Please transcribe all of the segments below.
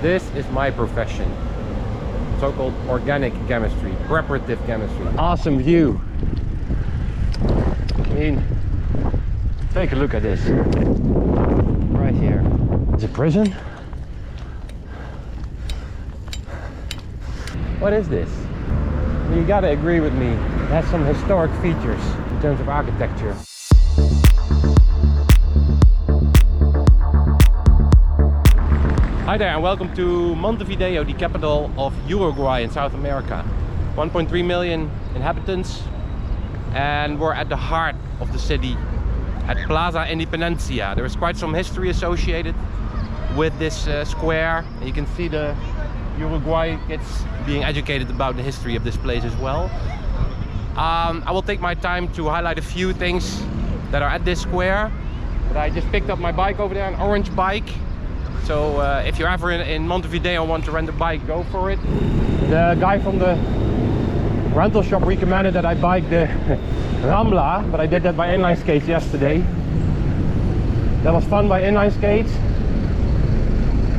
This is my profession. So-called organic chemistry, preparative chemistry. Awesome view. I mean, take a look at this. Right here. It's a prison? What is this? You gotta agree with me. It has some historic features in terms of architecture. Hi there and welcome to Montevideo, the capital of Uruguay in South America. 1.3 million inhabitants, and we're at the heart of the city at Plaza Independencia. There is quite some history associated with this square. And you can see the Uruguay kids being educated about the history of this place as well. I will take my time to highlight a few things that are at this square. But I just picked up my bike over there, an orange bike. So if you're ever in Montevideo and want to rent a bike, go for it. The guy from the rental shop recommended that I bike the Rambla, but I did that by inline skates yesterday. That was fun by inline skates.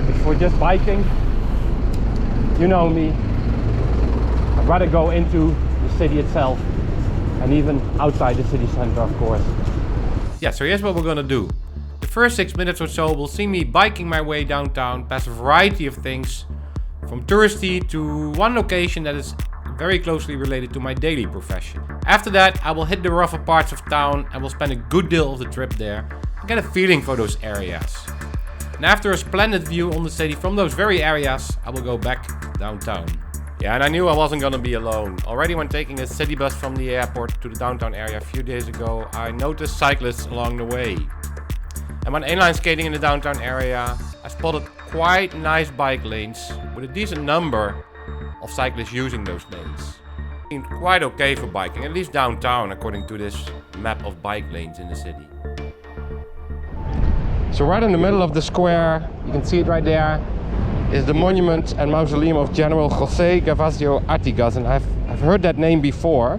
But for just biking, you know me, I'd rather go into the city itself and even outside the city center, of course. Yeah, so here's what we're gonna do. The first 6 minutes or so will see me biking my way downtown past a variety of things, from touristy to one location that is very closely related to my daily profession. After that, I will hit the rougher parts of town and will spend a good deal of the trip there and get a feeling for those areas. And after a splendid view on the city from those very areas, I will go back downtown. Yeah, and I knew I wasn't gonna be alone. Already when taking a city bus from the airport to the downtown area a few days ago, I noticed cyclists along the way. And when inline skating in the downtown area, I spotted quite nice bike lanes with a decent number of cyclists using those lanes. Seemed quite okay for biking, at least downtown, according to this map of bike lanes in the city. So right in the middle of the square, you can see it right there, is the monument and mausoleum of General José Gervasio Artigas, and I've heard that name before.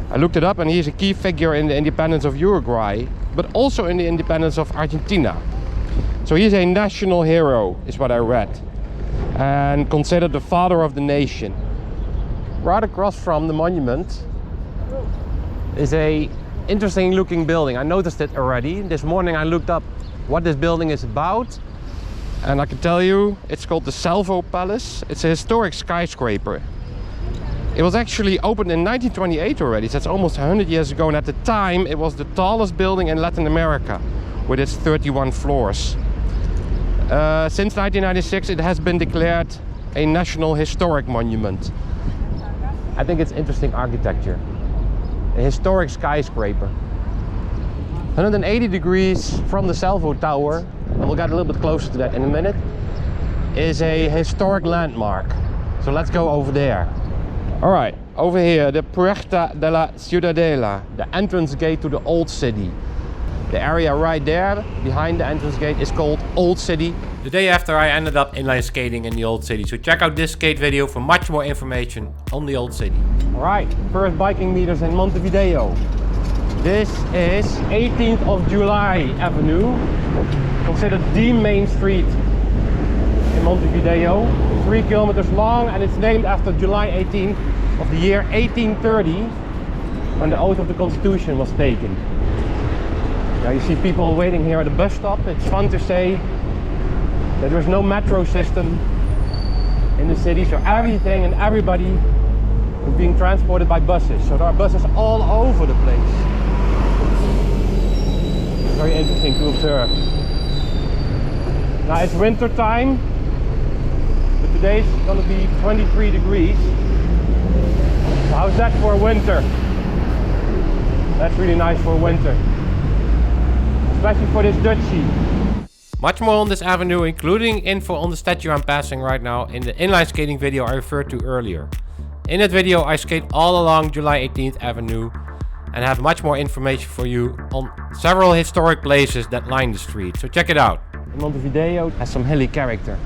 I looked it up and he's a key figure in the independence of Uruguay, but also in the independence of Argentina. So he's a national hero, is what I read, and considered the father of the nation. Right across from the monument is a interesting looking building. I noticed it already. This morning I looked up what this building is about, and I can tell you it's called the Salvo Palace. It's a historic skyscraper. It was actually opened in 1928 already, so it's almost 100 years ago, and at the time it was the tallest building in Latin America with its 31 floors. Since 1996 it has been declared a National Historic Monument. I think it's interesting architecture. A historic skyscraper. 180 degrees from the Salvo Tower, and we'll get a little bit closer to that in a minute, is a historic landmark. So let's go over there. Alright, over here, the Puerta de la Ciudadela, the entrance gate to the Old City. The area right there, behind the entrance gate, is called Old City. The day after I ended up inline skating in the Old City, so check out this skate video for much more information on the Old City. Alright, first biking meters in Montevideo. This is 18th of July Avenue, considered the main street in Montevideo. 3 kilometers long, and it's named after July 18th of the year 1830, when the oath of the Constitution was taken. Now you see people waiting here at the bus stop. It's fun to say that there's no metro system in the city, so everything and everybody is being transported by buses. So there are buses all over the place. It's very interesting to observe. Now it's winter time. Today's going to be 23 degrees. So how's that for winter? That's really nice for winter. Especially for this Dutchie. Much more on this avenue, including info on the statue I'm passing right now in the inline skating video I referred to earlier. In that video I skate all along July 18th Avenue and have much more information for you on several historic places that line the street. So check it out. Montevideo has some hilly character,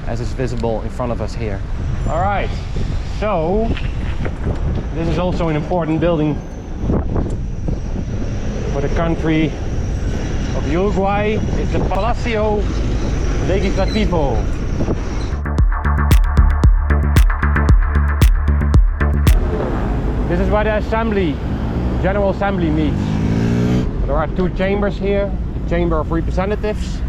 as is visible in front of us here. Alright, so this is also an important building for the country of Uruguay. It's the Palacio Legislativo. This is where the General Assembly meets. There are two chambers here, the Chamber of Representatives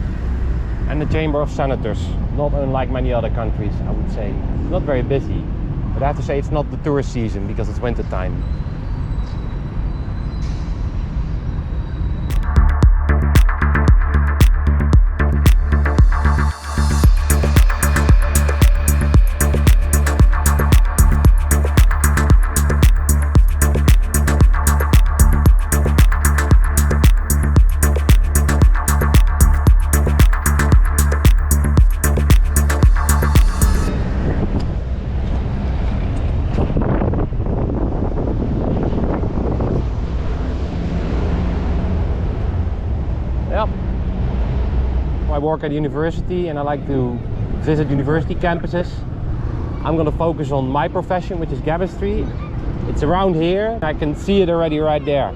and the Chamber of Senators. Not unlike many other countries, I would say. It's not very busy, but I have to say it's not the tourist season because it's winter time. I work at university and I like to visit university campuses. I'm going to focus on my profession, which is chemistry. It's around here. I can see it already right there.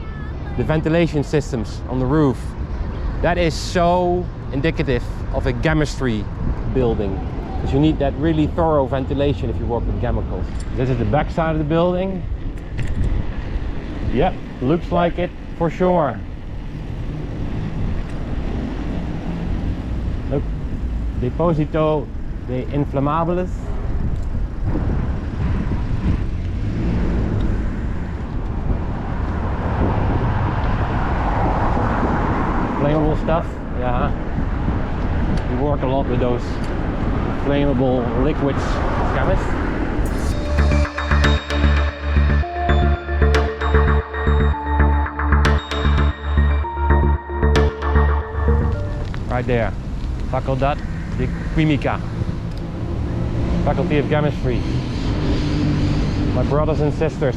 The ventilation systems on the roof. That is so indicative of a chemistry building, because you need that really thorough ventilation if you work with chemicals. This is the back side of the building. Yep, looks like it for sure. Look, Deposito de Inflamables. Flammable stuff, yeah. We work a lot with those flammable liquids as chemists. Right there, Facultad de Química, Faculty of Chemistry. My brothers and sisters,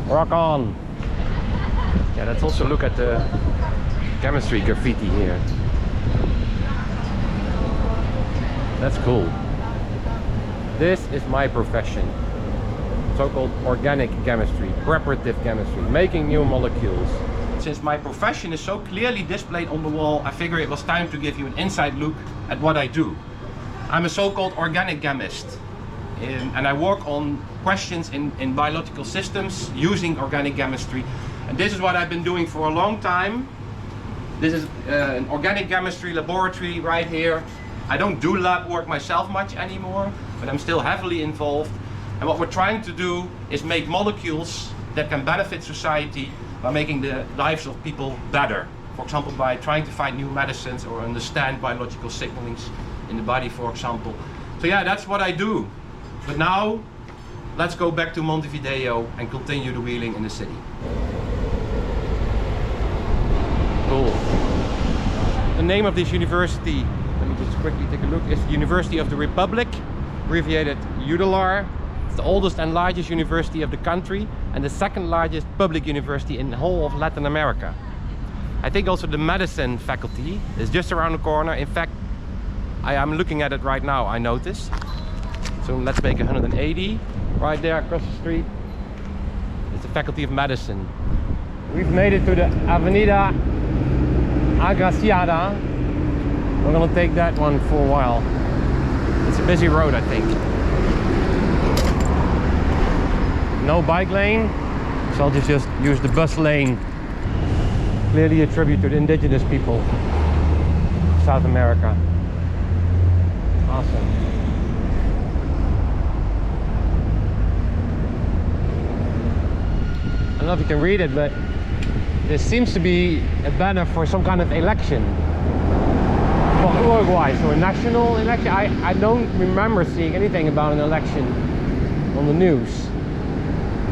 rock on! Yeah, let's also look at the chemistry graffiti here. That's cool. This is my profession. So-called organic chemistry, preparative chemistry, making new molecules. Since my profession is so clearly displayed on the wall, I figure it was time to give you an inside look at what I do. I'm a so-called organic chemist, and I work on questions in biological systems using organic chemistry. And this is what I've been doing for a long time. This is an organic chemistry laboratory right here. I don't do lab work myself much anymore, but I'm still heavily involved. And what we're trying to do is make molecules that can benefit society by making the lives of people better. For example, by trying to find new medicines or understand biological signalings in the body, for example. So yeah, that's what I do. But now, let's go back to Montevideo and continue the wheeling in the city. Cool. The name of this university, let me just quickly take a look, is the University of the Republic, abbreviated UDELAR. It's the oldest and largest university of the country and the second largest public university in the whole of Latin America. I think also the medicine faculty is just around the corner. In fact, I am looking at it right now, I noticed. So let's make 180. Right there across the street is the Faculty of Medicine. We've made it to the Avenida Agraciada. We're gonna take that one for a while. It's a busy road, I think. No bike lane, so I'll just use the bus lane. Clearly a tribute to the indigenous people of South America. Awesome. I don't know if you can read it, but this seems to be a banner for some kind of election for Uruguay, so a national election. I don't remember seeing anything about an election on the news.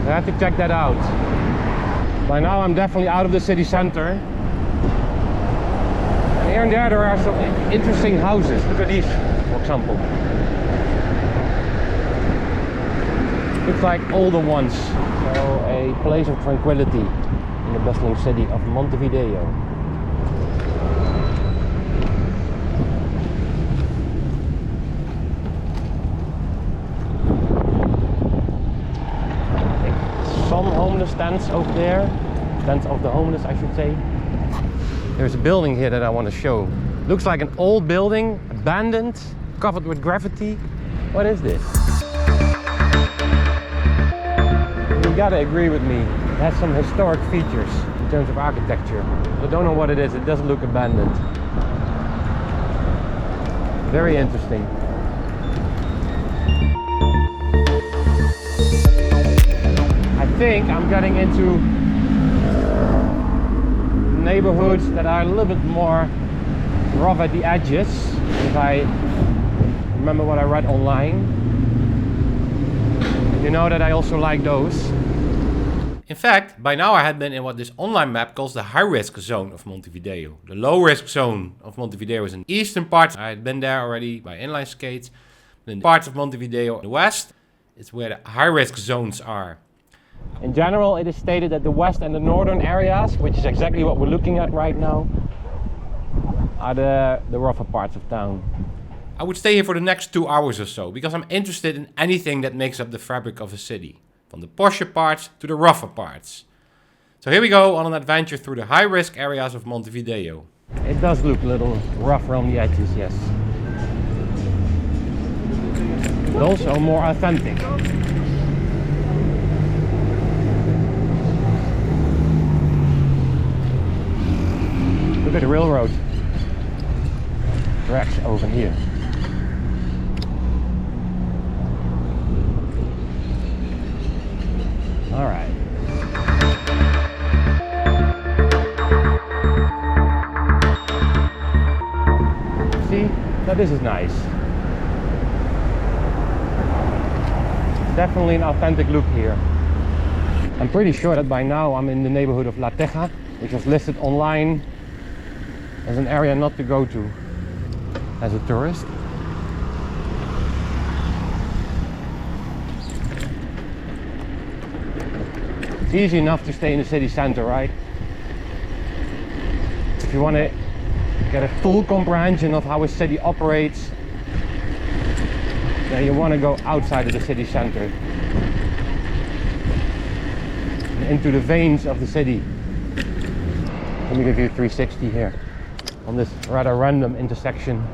I have to check that out. By now I'm definitely out of the city center. And here and there are some interesting houses. Look at these, for example. Looks like older ones. So a place of tranquility in the bustling city of Montevideo. Some homeless stands over there. Stands of the homeless, I should say. There's a building here that I want to show. Looks like an old building, abandoned. covered with graffiti. What is this? You gotta agree with me. It has some historic features in terms of architecture. I don't know what it is. It doesn't look abandoned. Very interesting. I think I'm getting into neighborhoods that are a little bit more rough at the edges, if I remember what I read online. You know that I also like those. In fact, by now I had been in what this online map calls the high-risk zone of Montevideo. The low-risk zone of Montevideo is in the eastern part. I had been there already by inline skates. In the parts of Montevideo in the west, it's where the high-risk zones are. In general, it is stated that the west and the northern areas, which is exactly what we're looking at right now, are the rougher parts of town. I would stay here for the next 2 hours or so, because I'm interested in anything that makes up the fabric of a city. From the posher parts to the rougher parts. So here we go on an adventure through the high-risk areas of Montevideo. It does look a little rougher on the edges, yes. But also more authentic. Look at the railroad tracks over here. All right. See, now this is nice. Definitely an authentic look here. I'm pretty sure that by now I'm in the neighborhood of La Teja, which was listed online as an area not to go to as a tourist. It's easy enough to stay in the city center, right? If you want to get a full comprehension of how a city operates, then you want to go outside of the city center, into the veins of the city. Let me give you a 360 here on this rather random intersection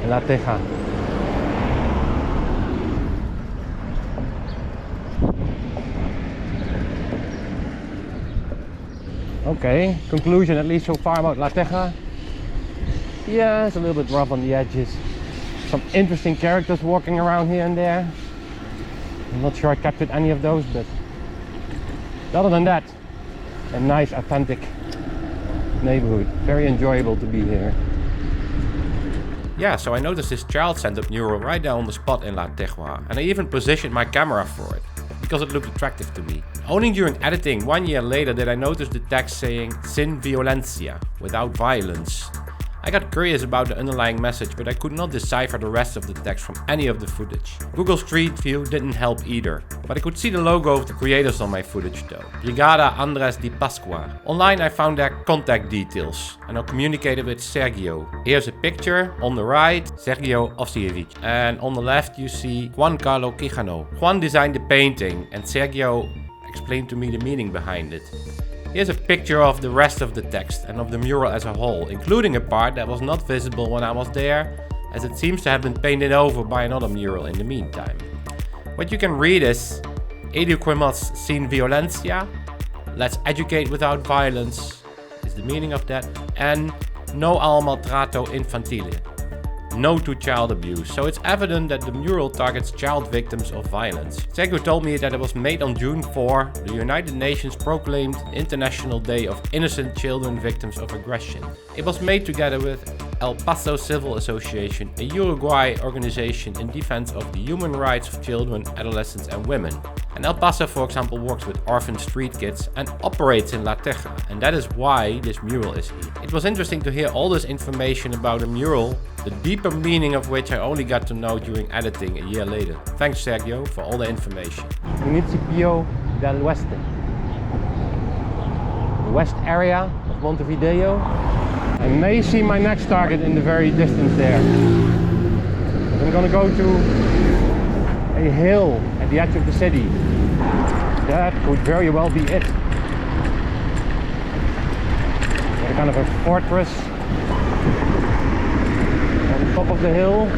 in La Teja. Okay, conclusion at least so far about La Teja. Yeah, it's a little bit rough on the edges. Some interesting characters walking around here and there. I'm not sure I captured any of those, but other than that, a nice authentic neighborhood. Very enjoyable to be here. Yeah, so I noticed this child-centered mural right down on the spot in La Teja, and I even positioned my camera for it, because it looked attractive to me. Only during editing 1 year later did I notice the text saying "sin violencia," without violence. I got curious about the underlying message, but I could not decipher the rest of the text from any of the footage. Google Street View didn't help either, but I could see the logo of the creators on my footage though. Brigada Andres Di Pasqua. Online I found their contact details and I communicated with Sergio. Here's a picture. On the right, Sergio Osievich. And on the left you see Juan Carlo Quijano. Juan designed the painting and Sergio explained to me the meaning behind it. Here's a picture of the rest of the text and of the mural as a whole, including a part that was not visible when I was there, as it seems to have been painted over by another mural in the meantime. What you can read is "Eduquemos sin violencia," let's educate without violence, is the meaning of that, and "No al maltrato infantile," no to child abuse. So it's evident that the mural targets child victims of violence. Sergio told me that it was made on June 4, the United Nations proclaimed International Day of Innocent Children Victims of Aggression. It was made together with El Paso Civil Association, a Uruguay organization in defense of the human rights of children, adolescents and women. And El Paso, for example, works with orphan street kids and operates in La Teja, and that is why this mural is here. It was interesting to hear all this information about a mural, the deeper meaning of which I only got to know during editing a year later. Thanks Sergio for all the information. Municipio del Oeste. The west area of Montevideo. I may see my next target in the very distance there. I'm gonna go to a hill at the edge of the city. That could very well be it. A kind of a fortress on top of the hill.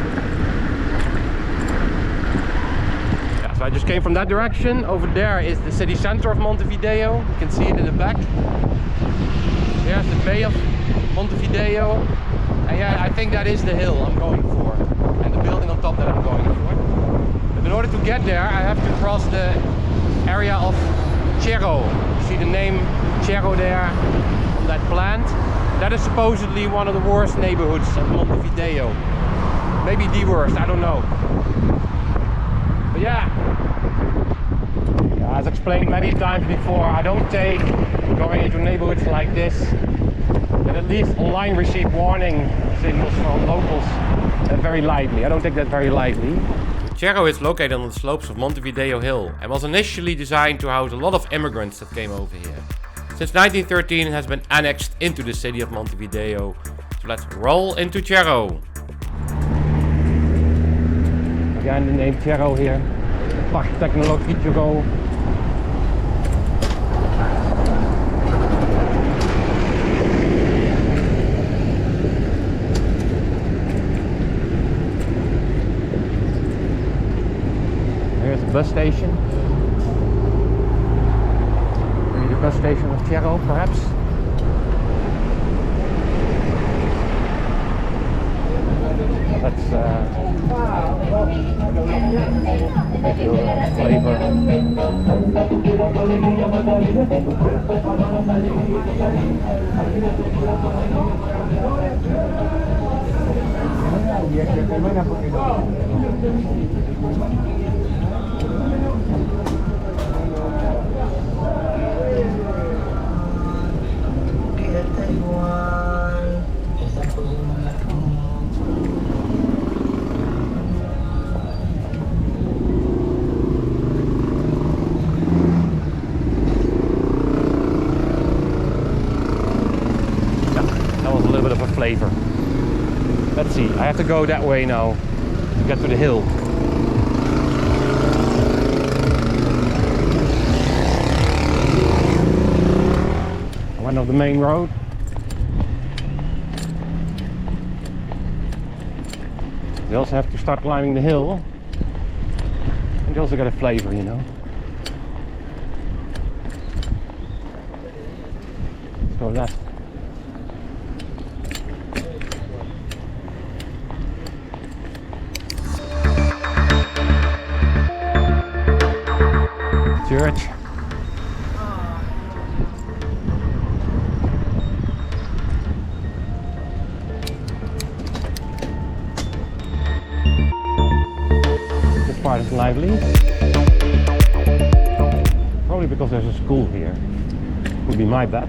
just came from that direction. Over there is the city center of Montevideo. You can see it in the back. There's the Bay of Montevideo. And yeah, I think that is the hill I'm going for. And the building on top that I'm going for. But in order to get there, I have to cross the area of Cerro. You see the name Cerro there on that plant. That is supposedly one of the worst neighborhoods of Montevideo. Maybe the worst, I don't know. But yeah, as explained many times before, I don't take going into neighborhoods like this that at least online receive warning signals from locals very lightly. I don't take that very lightly. Cerro is located on the slopes of Montevideo Hill and was initially designed to house a lot of immigrants that came over here. Since 1913 it has been annexed into the city of Montevideo. So let's roll into Cerro. Again, the name Cerro here. Park Technologico. Here's the bus station. Maybe the bus station of Cerro, perhaps. That's flavor. Flavor. Let's see, I have to go that way now to get to the hill. One of the main road. You also have to start climbing the hill. And you also get a flavor, you know. Let's go left. Church. This part is lively. Probably because there's a school here. Would be my bet.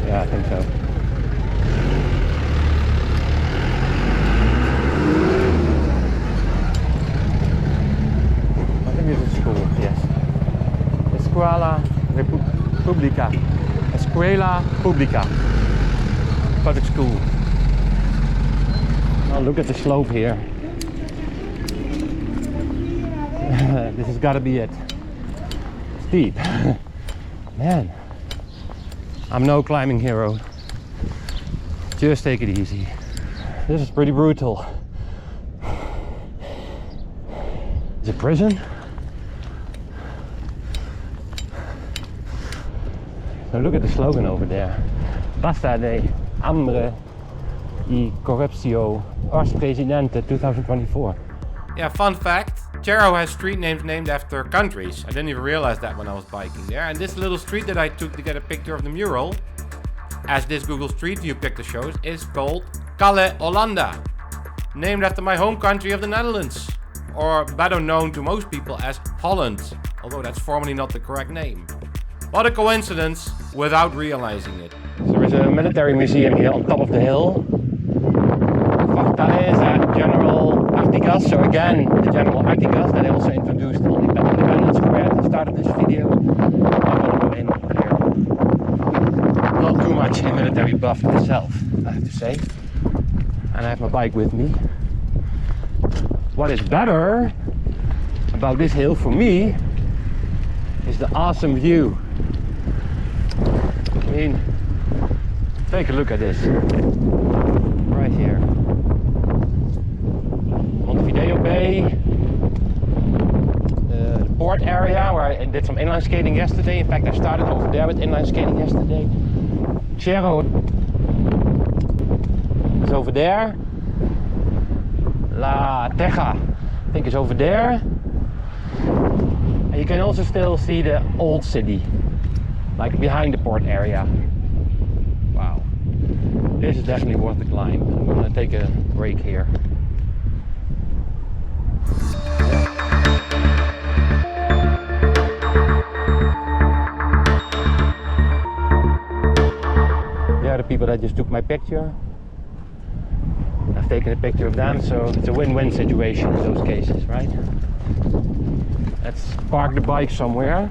Yeah, I think so. I think this is school, yes. Escuela Pública. Escuela Pública. Public school. Now look at the slope here. This has got to be it. Steep. Man. I'm no climbing hero. Just take it easy. This is pretty brutal. Is it prison? So look at the slogan over there. Basta de hambre y corrupción als presidente 2024. Yeah, fun fact. Cerro has street names named after countries. I didn't even realize that when I was biking there. And this little street that I took to get a picture of the mural, as this Google Street View picture shows, is called Calle Hollanda, named after my home country of the Netherlands, or better known to most people as Holland, although that's formally not the correct name. What a coincidence, without realizing it. So there is a military museum here on top of the hill. Fortaleza General Artigas, so again, the General Artigas that I also introduced on the Independence Square at the start of this video. I'm gonna go in here. Not too much a military buff myself, I have to say. And I have my bike with me. What is better, about this hill for me is the awesome view. I mean, take a look at this right here. Montevideo Bay, the port area where I did some inline skating yesterday. In fact, I started over there with inline skating yesterday. Cerro is over there. Teja, I think, is over there. And you can also still see the old city, like behind the port area. Wow, this is definitely worth the climb. I'm gonna take a break here. They are the people that just took my picture. I've taken a picture of them, so it's a win-win situation in those cases, right? Let's park the bike somewhere.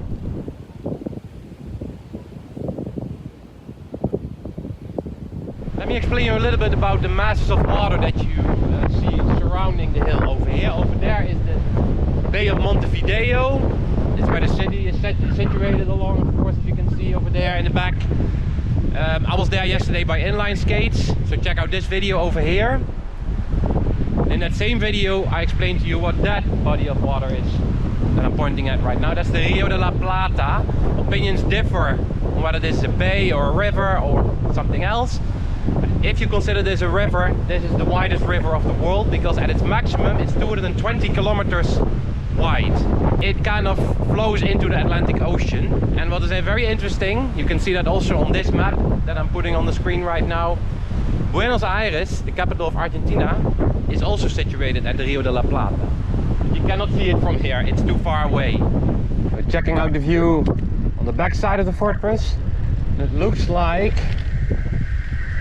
Let me explain you a little bit about the masses of water that you see surrounding the hill over here. Over there is the Bay of Montevideo. It's where the city is situated along, of course, as you can see over there in the back. I was there yesterday by inline skates, so check out this video over here. In that same video I explained to you what that body of water is that I'm pointing at right now. That's the Rio de la Plata. Opinions differ on whether this is a bay or a river or something else. But if you consider this a river, this is the widest river of the world, because at its maximum it's 220 kilometers wide. It kind of flows into the Atlantic Ocean, and what is very interesting, you can see that also on this map that I'm putting on the screen right now. Buenos Aires, the capital of Argentina, is also situated at the Rio de la Plata. You cannot see it from here, it's too far away. We're checking out the view on the back side of the fortress. It looks like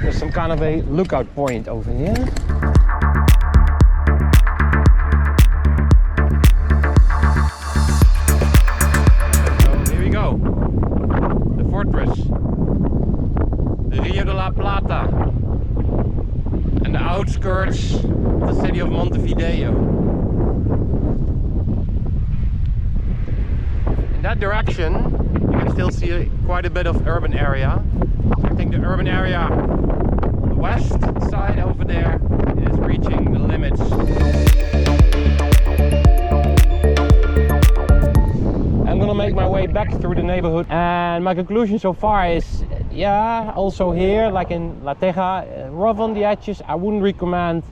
there's some kind of a lookout point over here. The Rio de la Plata and the outskirts of the city of Montevideo. In that direction you can still see quite a bit of urban area. I think the urban area on the west side over there is reaching the limits. I'm gonna make my way back through the neighborhood, and my conclusion so far is, yeah, also here, like in La Teja, rough on the edges. I wouldn't recommend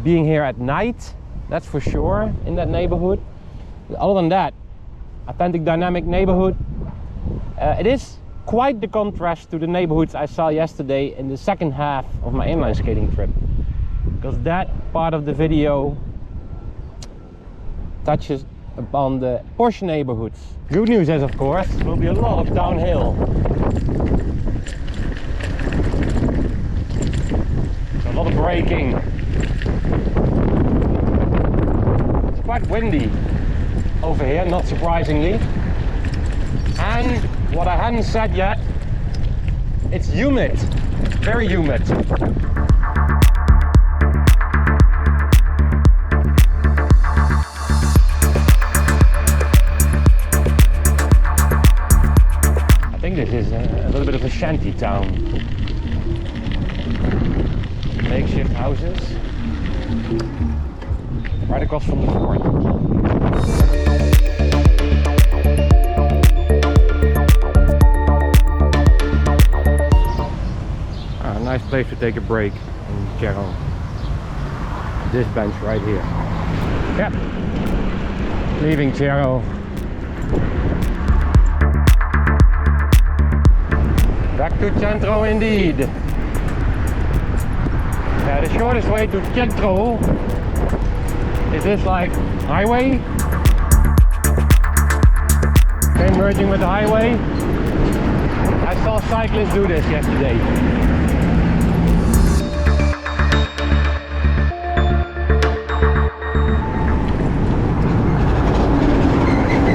being here at night, that's for sure, in that neighborhood. Other than that, authentic dynamic neighborhood. It is quite the contrast to the neighborhoods I saw yesterday in the second half of my inline skating trip, because that part of the video touches upon the posh neighborhoods. Good news is, of course, there will be a lot of downhill. A lot of braking. It's quite windy over here, not surprisingly. And what I hadn't said yet, it's humid, very humid. I think this is a little bit of a shanty town. Makeshift houses right across from the fort. A nice place to take a break in Cerro. This bench right here. Yep. Leaving Cerro. Back to Centro indeed. Yeah, the shortest way to Cerro is this like highway. Okay, merging with the highway. I saw cyclists do this yesterday.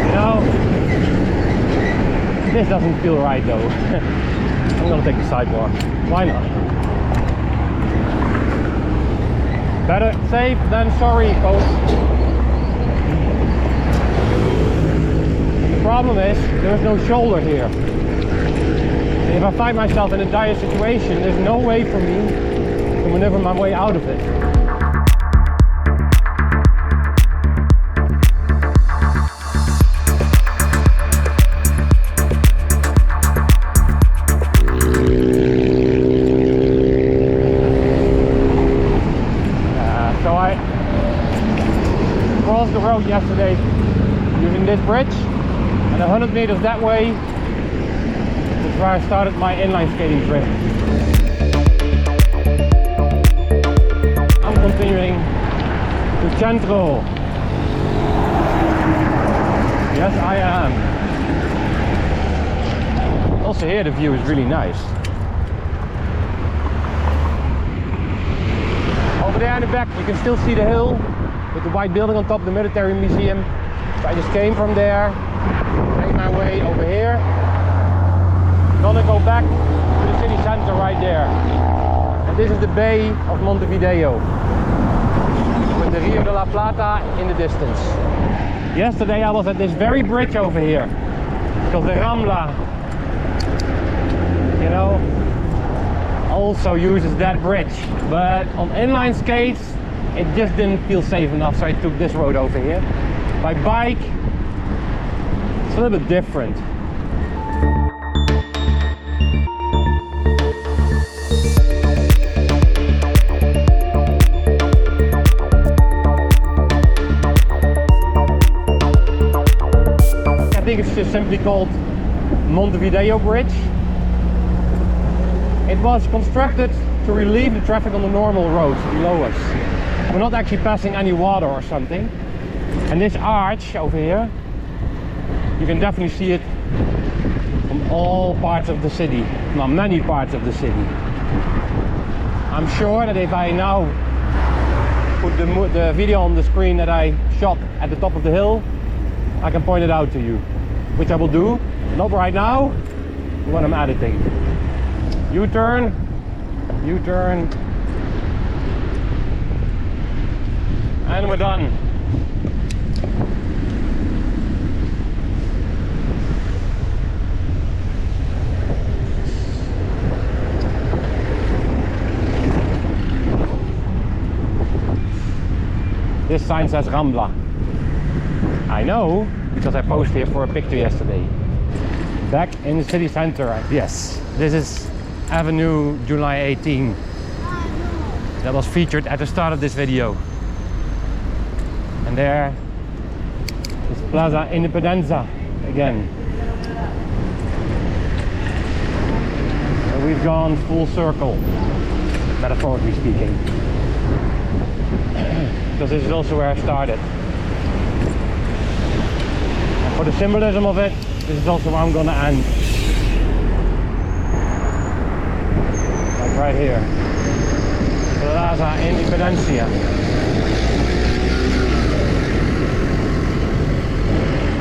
You know, this doesn't feel right though. I'm gonna take the sidewalk. Why not? Better safe than sorry, folks. problem is there is no shoulder here. If I find myself in a dire situation, there's no way for me to maneuver my way out of it. So I crossed the road yesterday using this bridge, and 100 meters that way is where I started my inline skating trip. I'm continuing to Cerro. Yes, I am. Also here the view is really nice. Over there in the back you can still see the hill with the white building on top, the military museum. So I just came from there, made my way over here. Gonna go back to the city center right there. And this is the Bay of Montevideo, with the Rio de la Plata in the distance. Yesterday I was at this very bridge over here, because the Rambla, you know, also uses that bridge. But on inline skates, it just didn't feel safe enough, so I took this road over here. By bike, it's a little bit different. I think it's just simply called Montevideo Bridge. It was constructed to relieve the traffic on the normal roads below us. We're not actually passing any water or something. And this arch over here, you can definitely see it from all parts of the city. Well, many parts of the city. I'm sure that if I now put the video on the screen that I shot at the top of the hill, I can point it out to you, which I will do. Not right now, when I'm editing. U-turn, U-turn, and we're done. This sign says Rambla. I know, because I posted here for a picture yesterday. Back in the city center, yes. This is Avenue July 18. That was featured at the start of this video. And there is Plaza Independencia again. So we've gone full circle, metaphorically speaking. Because this is also where I started. For the symbolism of it, this is also where I'm gonna end. Like right here. Plaza Independencia.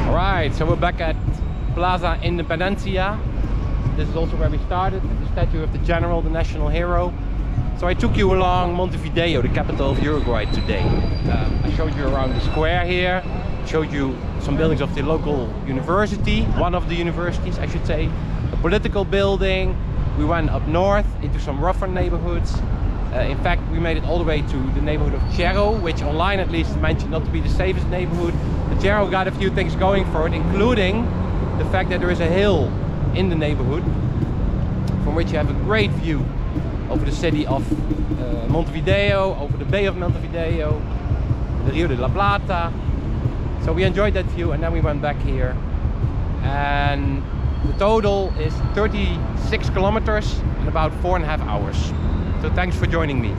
Alright, so we're back at Plaza Independencia. This is also where we started, at the statue of the general, the national hero. So I took you along Montevideo, the capital of Uruguay today. I showed you around the square here, showed you some buildings of the local university, one of the universities I should say, a political building. We went up north into some rougher neighborhoods. In fact, we made it all the way to the neighborhood of Cerro, which online at least mentioned not to be the safest neighborhood. But Cerro got a few things going for it, including the fact that there is a hill in the neighborhood from which you have a great view over the city of Montevideo, over the Bay of Montevideo, the Rio de la Plata. So we enjoyed that view, and then we went back here. And the total is 36 kilometers in about 4.5 hours. So thanks for joining me.